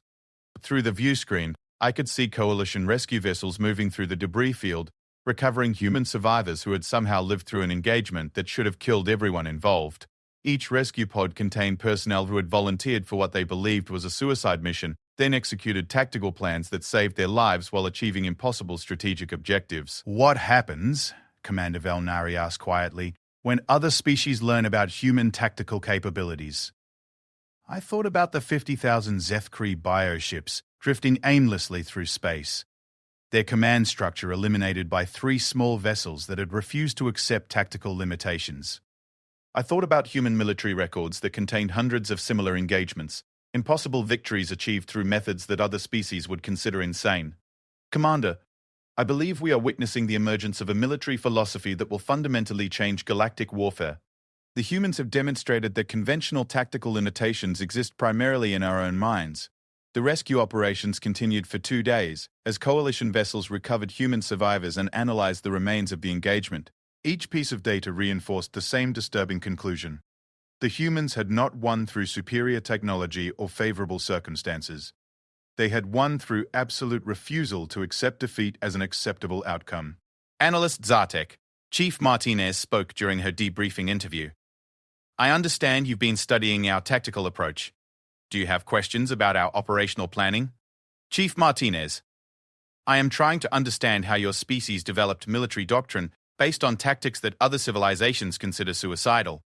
Through the view screen, I could see coalition rescue vessels moving through the debris field, recovering human survivors who had somehow lived through an engagement that should have killed everyone involved. Each rescue pod contained personnel who had volunteered for what they believed was a suicide mission, then executed tactical plans that saved their lives while achieving impossible strategic objectives. What happens, Commander Velnari asked quietly, when other species learn about human tactical capabilities? I thought about the 50,000 Zethkri bioships drifting aimlessly through space. Their command structure eliminated by 3 small vessels that had refused to accept tactical limitations. I thought about human military records that contained hundreds of similar engagements, impossible victories achieved through methods that other species would consider insane. Commander, I believe we are witnessing the emergence of a military philosophy that will fundamentally change galactic warfare. The humans have demonstrated that conventional tactical limitations exist primarily in our own minds. The rescue operations continued for 2 days, as coalition vessels recovered human survivors and analyzed the remains of the engagement. Each piece of data reinforced the same disturbing conclusion. The humans had not won through superior technology or favorable circumstances. They had won through absolute refusal to accept defeat as an acceptable outcome. Analyst Zartek, Chief Martinez spoke during her debriefing interview. I understand you've been studying our tactical approach. Do you have questions about our operational planning? Chief Martinez, I am trying to understand how your species developed military doctrine based on tactics that other civilizations consider suicidal.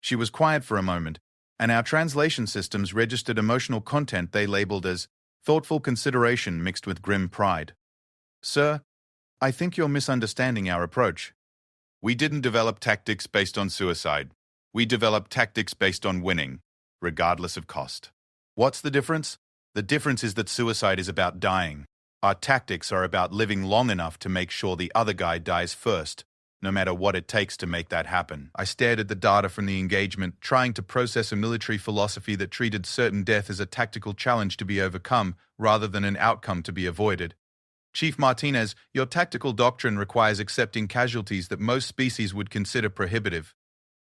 She was quiet for a moment, and our translation systems registered emotional content they labeled as thoughtful consideration mixed with grim pride. Sir, I think you're misunderstanding our approach. We didn't develop tactics based on suicide. We developed tactics based on winning, regardless of cost. What's the difference? The difference is that suicide is about dying. Our tactics are about living long enough to make sure the other guy dies first, no matter what it takes to make that happen. I stared at the data from the engagement, trying to process a military philosophy that treated certain death as a tactical challenge to be overcome rather than an outcome to be avoided. Chief Martinez, your tactical doctrine requires accepting casualties that most species would consider prohibitive.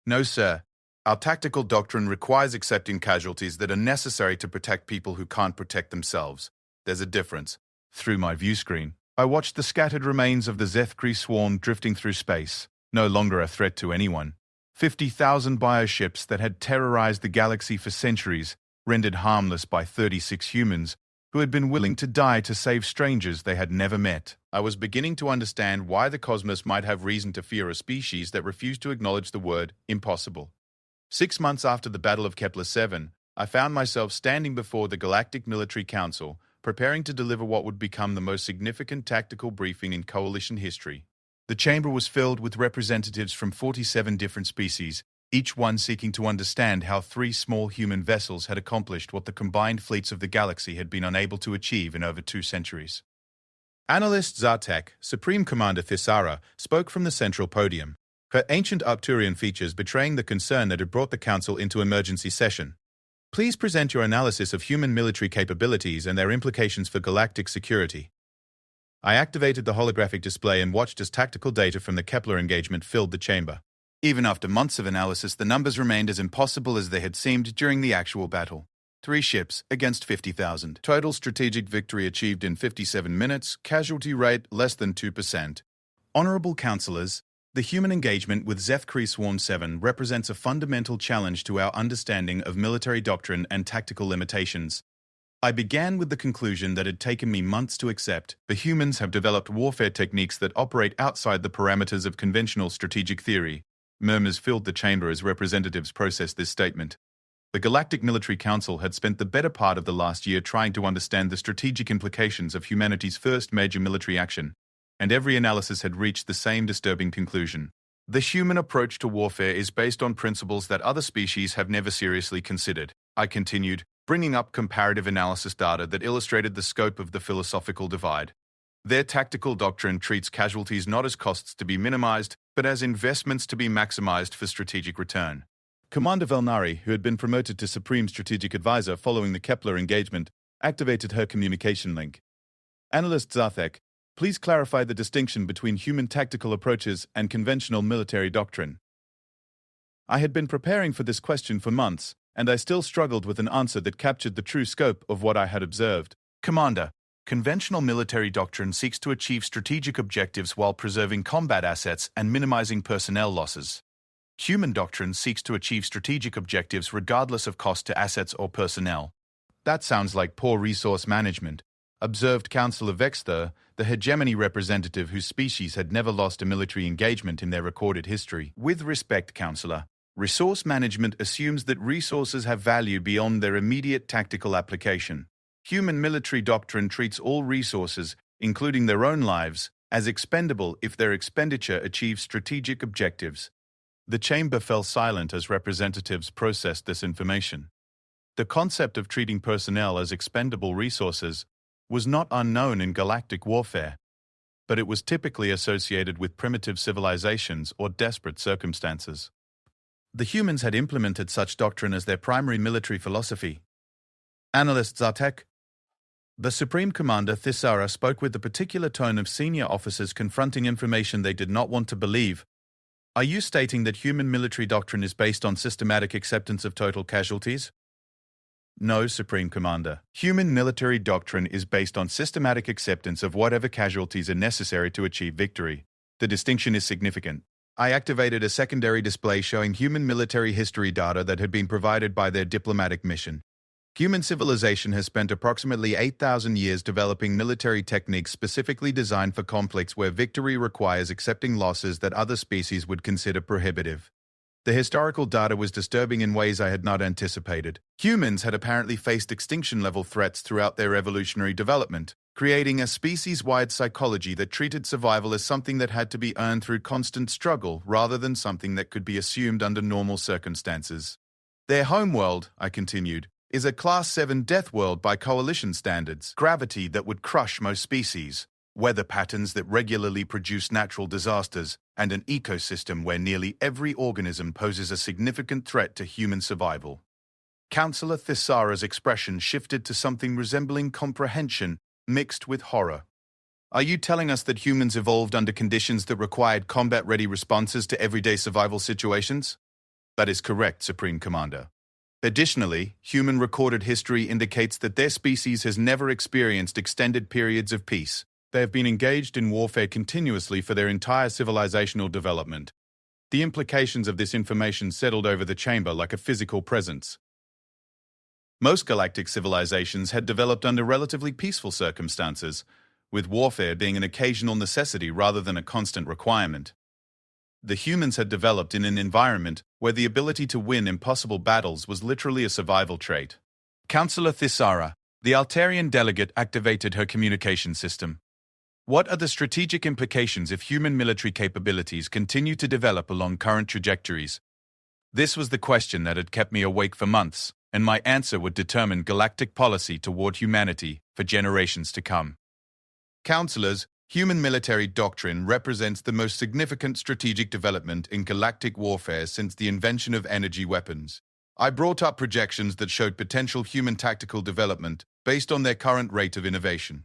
No, sir. Our tactical doctrine requires accepting casualties that are necessary to protect people who can't protect themselves. There's a difference. Through my view screen, I watched the scattered remains of the Zethkri swarm drifting through space, no longer a threat to anyone. 50,000 bioships that had terrorized the galaxy for centuries, rendered harmless by 36 humans who had been willing to die to save strangers they had never met. I was beginning to understand why the cosmos might have reason to fear a species that refused to acknowledge the word impossible. 6 months after the Battle of Kepler-7, I found myself standing before the Galactic Military Council, preparing to deliver what would become the most significant tactical briefing in Coalition history. The chamber was filled with representatives from 47 different species, each one seeking to understand how 3 small human vessels had accomplished what the combined fleets of the galaxy had been unable to achieve in over 2 centuries. Analyst Zartek, Supreme Commander Thisara, spoke from the central podium, her ancient Arcturian features betraying the concern that had brought the Council into emergency session. Please present your analysis of human military capabilities and their implications for galactic security. I activated the holographic display and watched as tactical data from the Kepler engagement filled the chamber. Even after months of analysis, the numbers remained as impossible as they had seemed during the actual battle. 3 ships against 50,000. Total strategic victory achieved in 57 minutes, casualty rate less than 2%. Honorable Councillors, the human engagement with Zethkri Swarm 7 represents a fundamental challenge to our understanding of military doctrine and tactical limitations. I began with the conclusion that had taken me months to accept. The humans have developed warfare techniques that operate outside the parameters of conventional strategic theory. Murmurs filled the chamber as representatives processed this statement. The Galactic Military Council had spent the better part of the last year trying to understand the strategic implications of humanity's first major military action, and every analysis had reached the same disturbing conclusion. The human approach to warfare is based on principles that other species have never seriously considered. I continued, bringing up comparative analysis data that illustrated the scope of the philosophical divide. Their tactical doctrine treats casualties not as costs to be minimized, but as investments to be maximized for strategic return. Commander Velnari, who had been promoted to Supreme Strategic Advisor following the Kepler engagement, activated her communication link. Analyst Zarthek, please clarify the distinction between human tactical approaches and conventional military doctrine. I had been preparing for this question for months, and I still struggled with an answer that captured the true scope of what I had observed. Commander, conventional military doctrine seeks to achieve strategic objectives while preserving combat assets and minimizing personnel losses. Human doctrine seeks to achieve strategic objectives regardless of cost to assets or personnel. That sounds like poor resource management, observed Councillor Vexter, the hegemony representative whose species had never lost a military engagement in their recorded history. With respect, Councillor, resource management assumes that resources have value beyond their immediate tactical application. Human military doctrine treats all resources, including their own lives, as expendable if their expenditure achieves strategic objectives. The chamber fell silent as representatives processed this information. The concept of treating personnel as expendable resources was not unknown in galactic warfare, but it was typically associated with primitive civilizations or desperate circumstances. The humans had implemented such doctrine as their primary military philosophy. Analyst Zartek, the Supreme Commander Thisara spoke with the particular tone of senior officers confronting information they did not want to believe. Are you stating that human military doctrine is based on systematic acceptance of total casualties? No, Supreme Commander. Human military doctrine is based on systematic acceptance of whatever casualties are necessary to achieve victory. The distinction is significant. I activated a secondary display showing human military history data that had been provided by their diplomatic mission. Human civilization has spent approximately 8,000 years developing military techniques specifically designed for conflicts where victory requires accepting losses that other species would consider prohibitive. The historical data was disturbing in ways I had not anticipated. Humans had apparently faced extinction-level threats throughout their evolutionary development, creating a species-wide psychology that treated survival as something that had to be earned through constant struggle rather than something that could be assumed under normal circumstances. Their homeworld, I continued, is a Class 7 death world by coalition standards, gravity that would crush most species, weather patterns that regularly produce natural disasters, and an ecosystem where nearly every organism poses a significant threat to human survival. Councillor Thisara's expression shifted to something resembling comprehension mixed with horror. Are you telling us that humans evolved under conditions that required combat-ready responses to everyday survival situations? That is correct, Supreme Commander. Additionally, human recorded history indicates that their species has never experienced extended periods of peace. They have been engaged in warfare continuously for their entire civilizational development. The implications of this information settled over the chamber like a physical presence. Most galactic civilizations had developed under relatively peaceful circumstances, with warfare being an occasional necessity rather than a constant requirement. The humans had developed in an environment where the ability to win impossible battles was literally a survival trait. Councillor Thisara, the Altarian delegate, activated her communication system. What are the strategic implications if human military capabilities continue to develop along current trajectories? This was the question that had kept me awake for months, and my answer would determine galactic policy toward humanity for generations to come. Councillors, human military doctrine represents the most significant strategic development in galactic warfare since the invention of energy weapons. I brought up projections that showed potential human tactical development based on their current rate of innovation.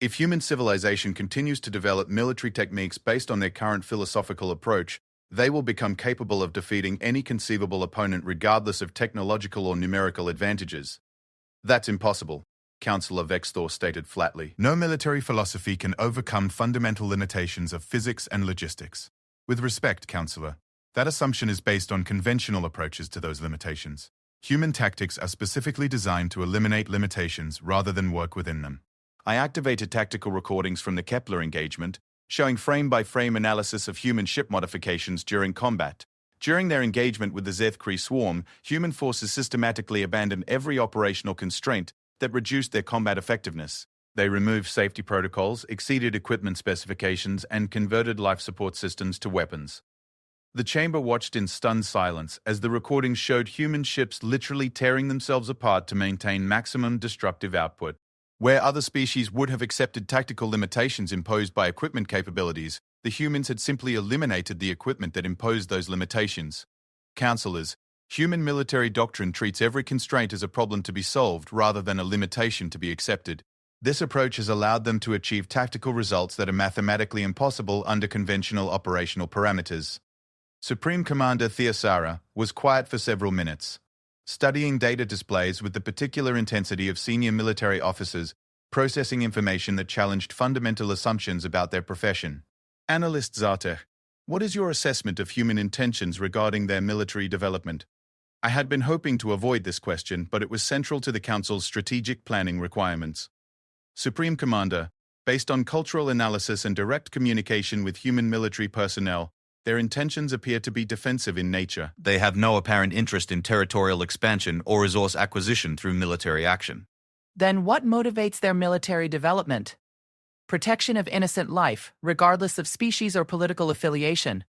If human civilization continues to develop military techniques based on their current philosophical approach, they will become capable of defeating any conceivable opponent regardless of technological or numerical advantages. That's impossible, Councillor Vexthor stated flatly. No military philosophy can overcome fundamental limitations of physics and logistics. With respect, Councillor, that assumption is based on conventional approaches to those limitations. Human tactics are specifically designed to eliminate limitations rather than work within them. I activated tactical recordings from the Kepler engagement, showing frame-by-frame analysis of human ship modifications during combat. During their engagement with the Zethkri swarm, human forces systematically abandoned every operational constraint that reduced their combat effectiveness. They removed safety protocols, exceeded equipment specifications, and converted life support systems to weapons. The chamber watched in stunned silence as the recordings showed human ships literally tearing themselves apart to maintain maximum destructive output. Where other species would have accepted tactical limitations imposed by equipment capabilities, the humans had simply eliminated the equipment that imposed those limitations. Councillors, human military doctrine treats every constraint as a problem to be solved rather than a limitation to be accepted. This approach has allowed them to achieve tactical results that are mathematically impossible under conventional operational parameters. Supreme Commander Theosara was quiet for several minutes, studying data displays with the particular intensity of senior military officers processing information that challenged fundamental assumptions about their profession. Analyst Zartech, what is your assessment of human intentions regarding their military development? I had been hoping to avoid this question, but it was central to the Council's strategic planning requirements. Supreme Commander, based on cultural analysis and direct communication with human military personnel, their intentions appear to be defensive in nature. They have no apparent interest in territorial expansion or resource acquisition through military action. Then what motivates their military development? Protection of innocent life, regardless of species or political affiliation.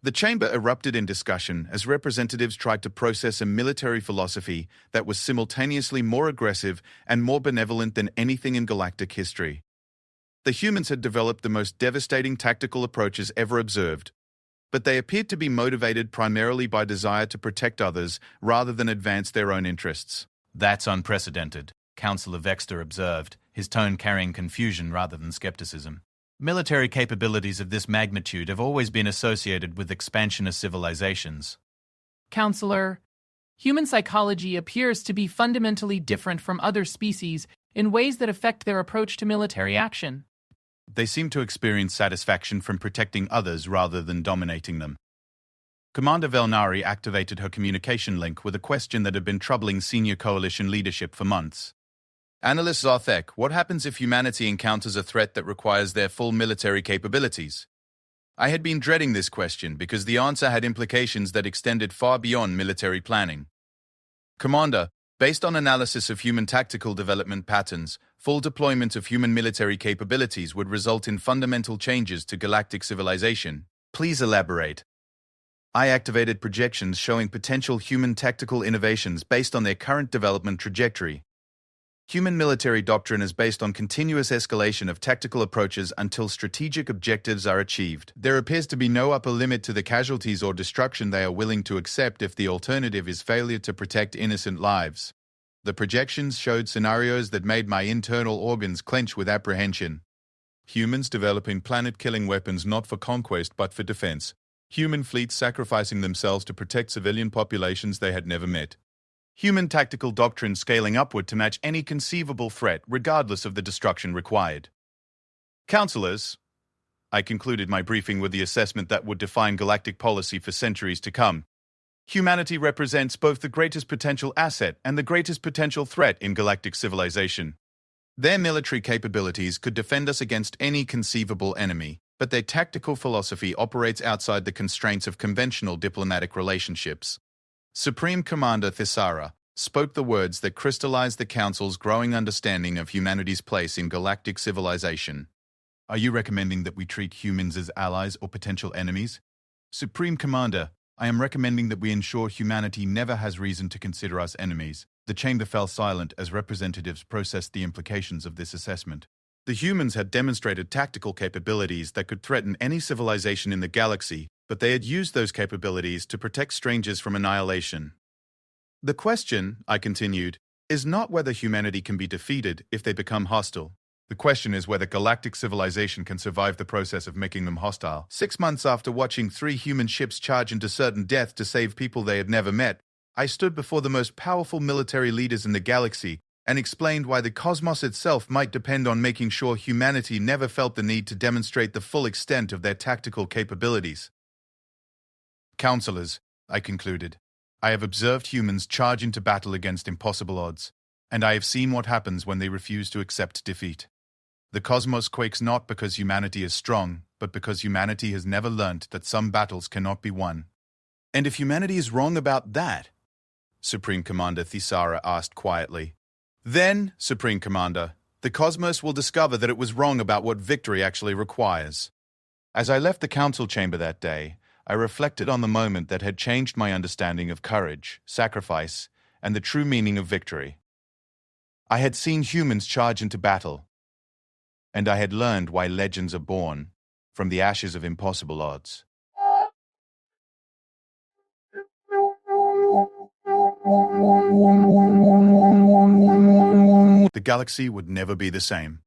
The chamber erupted in discussion as representatives tried to process a military philosophy that was simultaneously more aggressive and more benevolent than anything in galactic history. The humans had developed the most devastating tactical approaches ever observed, but they appeared to be motivated primarily by desire to protect others rather than advance their own interests. That's unprecedented, Councillor Vexter observed, his tone carrying confusion rather than skepticism. Military capabilities of this magnitude have always been associated with expansionist civilizations. Counselor, human psychology appears to be fundamentally different from other species in ways that affect their approach to military action. They seem to experience satisfaction from protecting others rather than dominating them. Commander Velnari activated her communication link with a question that had been troubling senior coalition leadership for months. Analyst Zarthek, what happens if humanity encounters a threat that requires their full military capabilities? I had been dreading this question because the answer had implications that extended far beyond military planning. Commander, based on analysis of human tactical development patterns, full deployment of human military capabilities would result in fundamental changes to galactic civilization. Please elaborate. I activated projections showing potential human tactical innovations based on their current development trajectory. Human military doctrine is based on continuous escalation of tactical approaches until strategic objectives are achieved. There appears to be no upper limit to the casualties or destruction they are willing to accept if the alternative is failure to protect innocent lives. The projections showed scenarios that made my internal organs clench with apprehension. Humans developing planet-killing weapons not for conquest but for defense. Human fleets sacrificing themselves to protect civilian populations they had never met. Human tactical doctrine scaling upward to match any conceivable threat, regardless of the destruction required. Counselors, I concluded my briefing with the assessment that would define galactic policy for centuries to come. Humanity represents both the greatest potential asset and the greatest potential threat in galactic civilization. Their military capabilities could defend us against any conceivable enemy, but their tactical philosophy operates outside the constraints of conventional diplomatic relationships. Supreme Commander Thisara spoke the words that crystallized the Council's growing understanding of humanity's place in galactic civilization. Are you recommending that we treat humans as allies or potential enemies? Supreme Commander, I am recommending that we ensure humanity never has reason to consider us enemies. The chamber fell silent as representatives processed the implications of this assessment. The humans had demonstrated tactical capabilities that could threaten any civilization in the galaxy, but they had used those capabilities to protect strangers from annihilation. The question, I continued, is not whether humanity can be defeated if they become hostile. The question is whether galactic civilization can survive the process of making them hostile. 6 months after watching 3 human ships charge into certain death to save people they had never met, I stood before the most powerful military leaders in the galaxy and explained why the cosmos itself might depend on making sure humanity never felt the need to demonstrate the full extent of their tactical capabilities. Counselors, I concluded, I have observed humans charge into battle against impossible odds, and I have seen what happens when they refuse to accept defeat. The cosmos quakes not because humanity is strong, but because humanity has never learnt that some battles cannot be won. And if humanity is wrong about that, Supreme Commander Thisara asked quietly, then, Supreme Commander, the cosmos will discover that it was wrong about what victory actually requires. As I left the council chamber that day, I reflected on the moment that had changed my understanding of courage, sacrifice, and the true meaning of victory. I had seen humans charge into battle, and I had learned why legends are born from the ashes of impossible odds. The galaxy would never be the same.